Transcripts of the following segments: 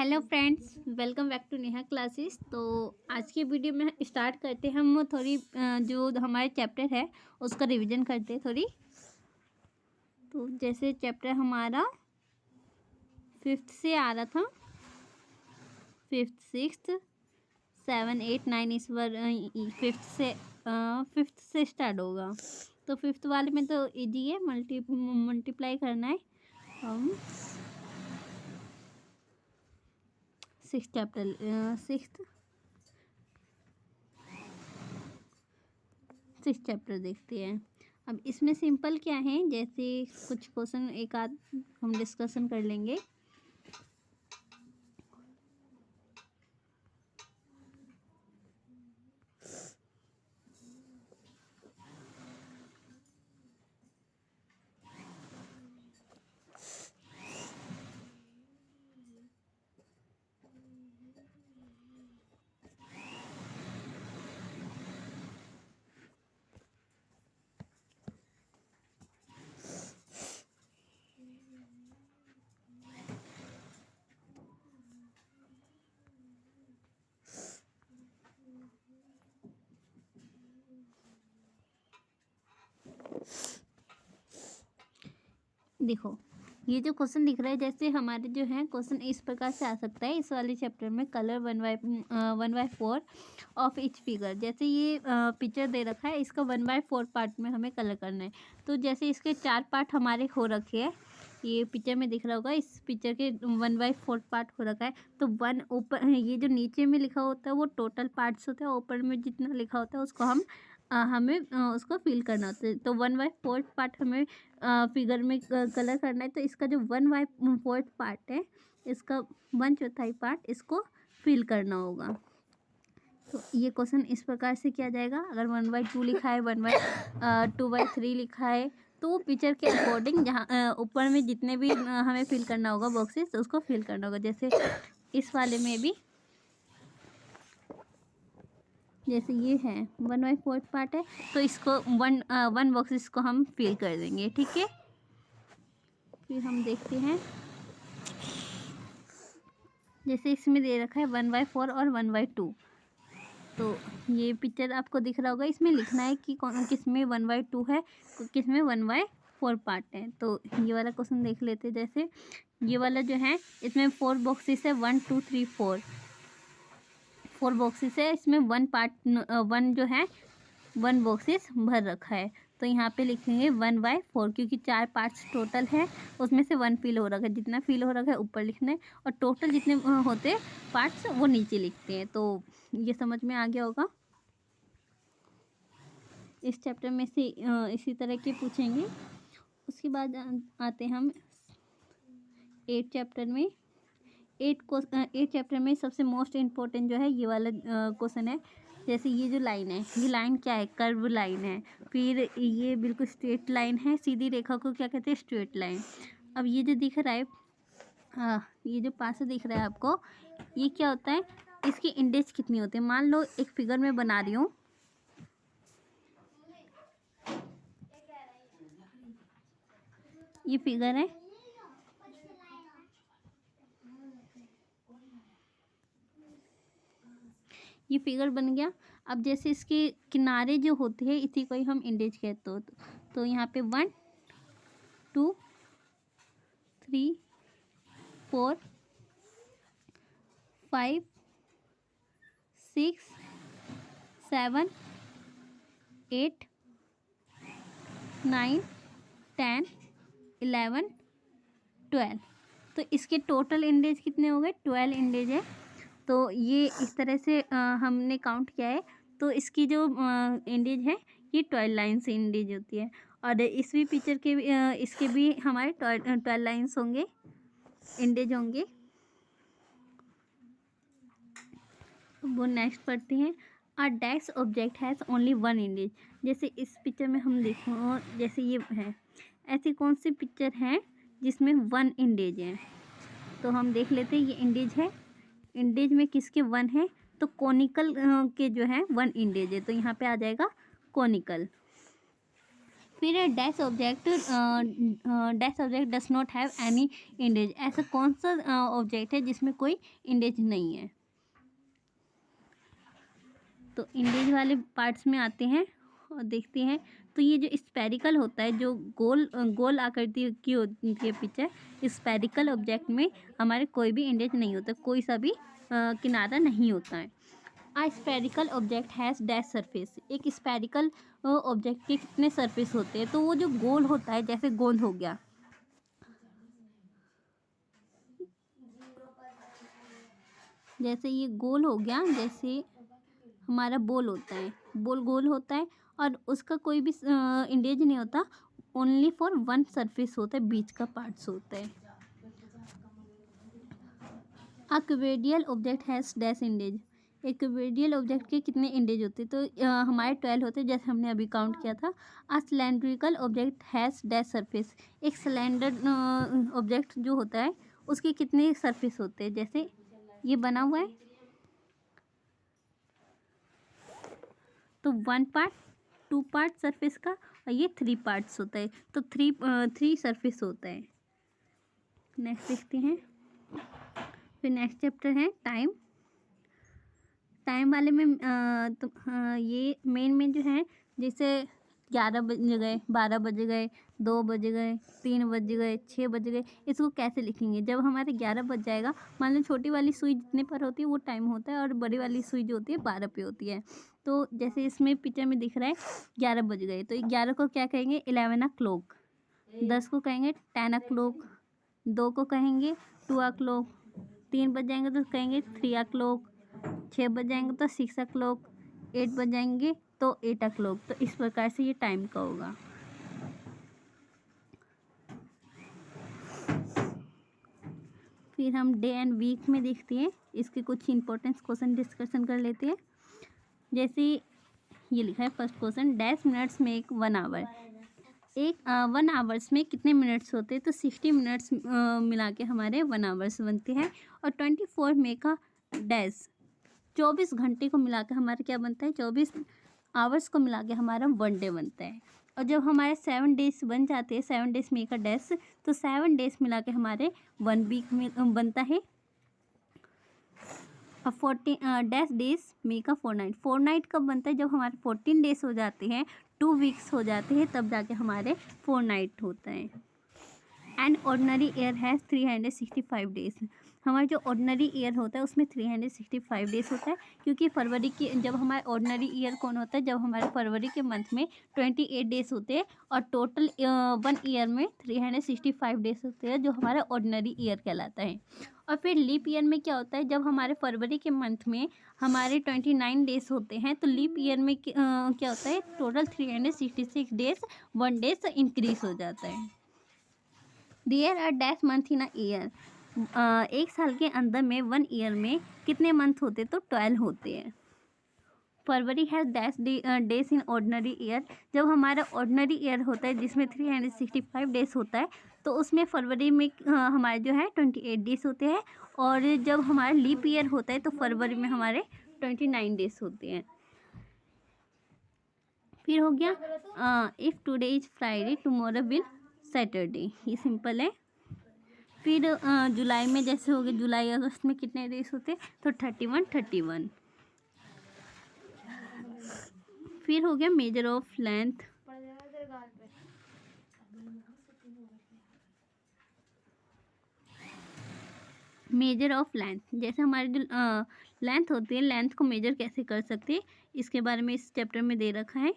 Hello friends, welcome back to Neha classes. तो आज की वीडियो में स्टार्ट करते हैं। हम थोड़ी जो हमारे चैप्टर है उसका रिवीजन करते हैं थोड़ी। तो जैसे चैप्टर हमारा फिफ्थ से आ रहा था, fifth sixth seven eight nine, इस बार फिफ्थ से स्टार्ट होगा। तो फिफ्थ वाले में तो इजी है, मल्टीप्लाई करना है। हम सिक्स चैप्टर देखते हैं। अब इसमें सिंपल क्या है, जैसे कुछ क्वेश्चन एक आध हम डिस्कशन कर लेंगे। देखो, ये जो क्वेश्चन दिख रहा है, जैसे हमारे जो है क्वेश्चन इस प्रकार से आ सकता है इस वाले चैप्टर में। Colour 1/4 of each figure. जैसे ये पिक्चर दे रखा है, इसका 1/4 पार्ट में हमें कलर करना है। तो जैसे इसके 4 पार्ट हमारे हो रखे हैं, ये पिक्चर में दिख रहा होगा, इस पिक्चर के 1/4 पार्ट हो रखा है। तो वन ऊपर, ये जो नीचे में लिखा होता है वो टोटल पार्ट्स होते हैं, ऊपर में जितना लिखा होता है उसको हमें उसको फिल करना होता है। तो 1/4 पार्ट हमें फिगर में कलर करना है। तो इसका जो 1/4 पार्ट है, इसका 1/4 पार्ट इसको फिल करना होगा। तो ये क्वेश्चन इस प्रकार से किया जाएगा। अगर 1/2 लिखा है, 2/3 लिखा है, तो वो पिक्चर के अकॉर्डिंग जहाँ ऊपर में जितने भी हमें फिल करना होगा बॉक्सेस, तो उसको फिल करना होगा। जैसे इस वाले में भी, जैसे ये है 1/4 पार्ट है, तो इसको वन बॉक्सेस को हम फिल कर देंगे, ठीक है। फिर हम देखते हैं, जैसे इसमें दे रखा है 1/4 और 1/2। तो ये पिक्चर आपको दिख रहा होगा, इसमें लिखना है कि कौन किस में 1/2 है, किस में 1/4 पार्ट है। तो ये वाला क्वेश्चन देख लेते हैं। जैसे ये वाला जो है, इसमें 4 बॉक्सेस है, 1 2 3 4 बॉक्सेस है। इसमें वन जो है 1 बॉक्सेस भर रखा है। तो यहाँ पे लिखेंगे 1/4, क्योंकि 4 पार्ट्स टोटल है, उसमें से 1 फिल हो रखा है। जितना फिल हो रखा है ऊपर लिखना है, और टोटल जितने होते पार्ट्स वो नीचे लिखते हैं। तो ये समझ में आ गया होगा। इस चैप्टर में से इसी तरह के पूछेंगे। उसके बाद आते हम 8 चैप्टर में। 8 चैप्टर में सबसे मोस्ट इम्पोर्टेंट जो है ये वाला क्वेश्चन है। जैसे ये जो लाइन है, ये लाइन क्या है? कर्व लाइन है। फिर ये बिल्कुल स्ट्रेट लाइन है, सीधी रेखा को क्या कहते हैं? Straight line. अब ये जो दिख रहा है, ये जो पास से दिख रहा है आपको, ये क्या होता है? इसकी इंडेज कितनी होती है? मान लो एक फिगर में बना रही हूँ, ये फिगर है, ये फिगर बन गया। अब जैसे इसके किनारे जो होते हैं, इसी को ही हम इंडेज कहते हो। तो यहाँ पे 1 2 3 4 5 6 7 8 9 10 11 12। तो इसके टोटल इंडेज कितने हो गए? 12 इंडेज है। तो ये इस तरह से हमने काउंट किया है। तो इसकी जो इंडेज है, ये 12 लाइन से इंडेज होती है। और इस भी पिक्चर के इसके भी हमारे 12 लाइन्स होंगे, इंडेज होंगे। वो नेक्स्ट पढ़ते हैं। A dash object has only 1 इंडेज। जैसे इस पिक्चर में हम देखो, जैसे ये है, ऐसी कौन सी पिक्चर है जिसमें 1 इंडेज है? तो हम देख लेते हैं, ये इंडेज है। इंडेज में किसके 1 है? तो कोनिकल के जो है 1 इंडेज है, तो यहाँ पे आ जाएगा कोनिकल। फिर dash object does not have any इंडेज, ऐसा कौन सा ऑब्जेक्ट है जिसमें कोई इंडेज नहीं है। तो इंडेज वाले पार्ट्स में आते हैं और देखते हैं। तो ये जो स्पेरिकल होता है, जो गोल आकृति की होती है पिक्चर, स्पेरिकल ऑब्जेक्ट में हमारे कोई भी इंडेज नहीं होता, कोई सा भी किनारा नहीं होता है। A spherical object has dash surface, एक स्पेरिकल ऑब्जेक्ट के कितने सरफेस होते हैं। तो वो जो गोल होता है, जैसे गोल हो गया, जैसे ये गोल हो गया, जैसे हमारा बॉल होता है, बॉल गोल होता है और उसका कोई भी इंडेज नहीं होता, ओनली फॉर वन सरफेस होता है, बीच का पार्ट्स होता है। अ क्यूबिडियल ऑब्जेक्ट हैज़ डैश इंडेज, एक क्यूबिडियल ऑब्जेक्ट के कितने इंडेज होते हैं। तो हमारे 12 होते हैं, जैसे हमने अभी काउंट किया था। A cylindrical object has dash surface, एक सिलेंडर ऑब्जेक्ट जो होता है उसके कितने सरफेस होते हैं। जैसे ये बना हुआ है तो 1 पार्ट, 2 पार्ट सरफेस का, और ये 3 पार्ट्स होता है, तो थ्री सरफेस होता है। नेक्स्ट देखते हैं। फिर नेक्स्ट चैप्टर है टाइम। टाइम वाले में ये मेन जो है, जैसे 11 बज गए, 12 बज गए, 2 बज गए, 3 बज गए, 6 बज गए, इसको कैसे लिखेंगे। जब हमारे 11 बज जाएगा, मान लो छोटी वाली सुई जितने पर होती है वो टाइम होता है, और बड़ी वाली सुई जो होती है 12 पे होती है। तो जैसे इसमें पिक्चर में दिख रहा है 11 बज गए, तो 11 को क्या कहेंगे 11 o'clock, 10 को कहेंगे 10 o'clock, 2 को कहेंगे 2 o'clock, 3 बज जाएंगे तो कहेंगे 3 o'clock, 6 बज जाएंगे तो 6 o'clock, 8 बज जाएंगे तो 8 o'clock। तो इस प्रकार से ये टाइम का होगा। फिर हम डे एंड वीक में देखते हैं, इसके कुछ इंपॉर्टेंट क्वेश्चन डिस्कशन कर लेते हैं। जैसे ये लिखा है फर्स्ट क्वेश्चन, डैश मिनट्स में एक 1 आवर, एक 1 आवर्स में कितने मिनट्स होते हैं। तो 60 मिनट्स मिला के हमारे 1 आवर्स बनते हैं। और 24 में का डैश, 24 घंटे को मिला के हमारा क्या बनता है, 24 आवर्स को मिला के हमारा 1 डे बनता है। और जब हमारे 7 डेज बन जाते हैं, 7 डेज में का डैश, तो 7 डेज मिला के हमारे 1 वीक में बनता है। और 14 डैश डेज में का 4 नाइट, 4 नाइट कब बनता है, जब हमारे 14 डेज हो जाते हैं, 2 वीक्स हो जाते हैं, तब जाके हमारे 4 नाइट होता है। And ordinary year has 365 days, हमारा जो ऑर्डिनरी ईयर होता है उसमें 365 डेज होता है। क्योंकि फरवरी की, जब हमारा ऑर्डिनरी ईयर कौन होता है, जब हमारे फरवरी के मंथ में 28 डेज होते हैं, और टोटल 1 ईयर में 365 डेज होते हैं, जो हमारा ऑर्डिनरी ईयर कहलाता है। और फिर लीप ईयर में क्या होता है, जब हमारे फरवरी के मंथ में हमारे 29 डेज होते हैं, तो लीप ईयर में क्या होता है, टोटल 366 डेज, 1 डेज इंक्रीज हो जाता है। There are dash month in a year, एक साल के अंदर में 1 ईयर में कितने मंथ होते, तो 12 होते हैं। February has dash days in ordinary year, जब हमारा ऑर्डिनरी ईयर होता है जिसमें 365 डेज होता है, तो उसमें फरवरी में हमारे जो है 28 डेज होते हैं। और जब हमारा लीप ईयर होता है तो फरवरी में हमारे 29 डेज होते हैं। फिर हो गया if today is Friday tomorrow will Saturday, ये सिंपल है। फिर जुलाई में जैसे हो गया, जुलाई अगस्त में कितने डेज होते, तो 31। फिर हो गया measure of length, measure of length, जैसे हमारी जो लेंथ होती है, लेंथ को मेजर कैसे कर सकते हैं, इसके बारे में इस चैप्टर में दे रखा है।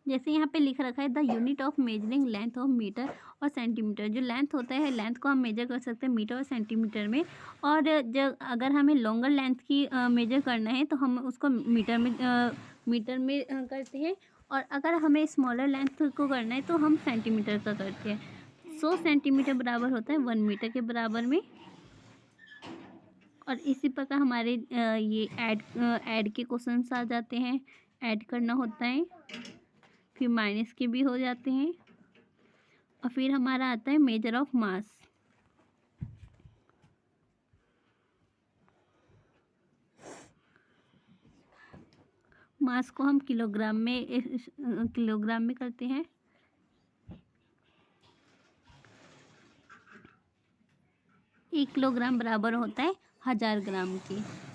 जैसे यहाँ पे लिख रखा है the unit of measuring length of metre और सेंटीमीटर, जो लेंथ होता है, लेंथ को हम मेजर कर सकते हैं मीटर और सेंटीमीटर में। और जब अगर हमें लॉन्गर लेंथ की मेजर करना है तो हम उसको मीटर में करते हैं। और अगर हमें स्मॉलर लेंथ को करना है तो हम सेंटीमीटर का करते हैं। 100 सेंटीमीटर बराबर होता है 1 मीटर के बराबर में। और इसी प्रकार हमारे ये ऐड के क्वेश्चंस आ जाते हैं, ऐड करना होता है, फिर माइनस के भी हो जाते हैं। और फिर हमारा आता है मेजर ऑफ मास, मास को हम किलोग्राम में करते हैं। एक किलोग्राम बराबर होता है 1000 ग्राम के।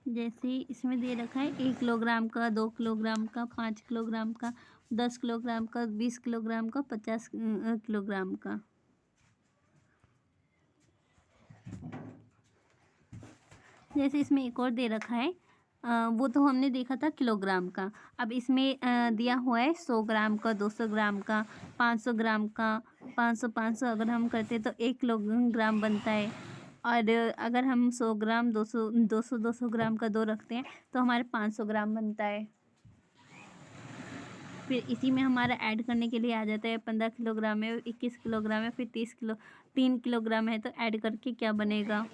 जैसे इसमें दे रखा है 1 किलोग्राम का, 2 किलोग्राम का, 5 किलोग्राम का, 10 किलोग्राम का, 20 किलोग्राम का, 50 किलोग्राम का। जैसे इसमें एक और दे रखा है, वो तो हमने देखा था किलोग्राम का। अब इसमें दिया हुआ है 100 ग्राम का, 200 ग्राम का, 500 ग्राम का, 500 अगर हम करते तो 1 किलोग्राम बनता है। और अगर हम 100 ग्राम 200 ग्राम का 2 रखते हैं तो हमारे 500 ग्राम बनता है। फिर इसी में हमारा ऐड करने के लिए आ जाता है 15 किलोग्राम है, 21 किलोग्राम है, फिर 3 किलोग्राम है, तो ऐड करके क्या बनेगा।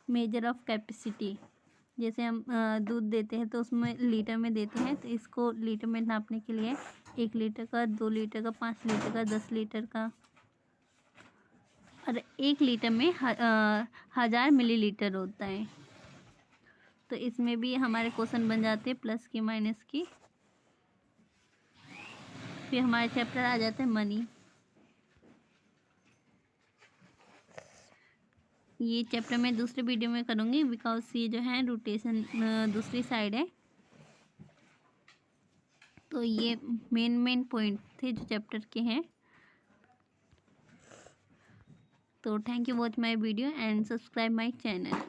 मेजर ऑफ कैपेसिटी, जैसे हम दूध देते हैं तो उसमें लीटर में देते हैं, तो इसको लीटर में नापने के लिए 1 लीटर का, 2 लीटर का, 5 लीटर का, 10 लीटर का, और 1 लीटर में 1000 मिलीलीटर होता है। तो इसमें भी हमारे क्वेश्चन बन जाते हैं प्लस की माइनस की। फिर हमारे चैप्टर आ जाते हैं मनी। ये चैप्टर मैं दूसरे वीडियो में करूँगी, बिकॉज ये जो है रोटेशन दूसरी साइड है। तो ये मेन पॉइंट थे जो चैप्टर के हैं। तो thank you watch my video and subscribe my channel.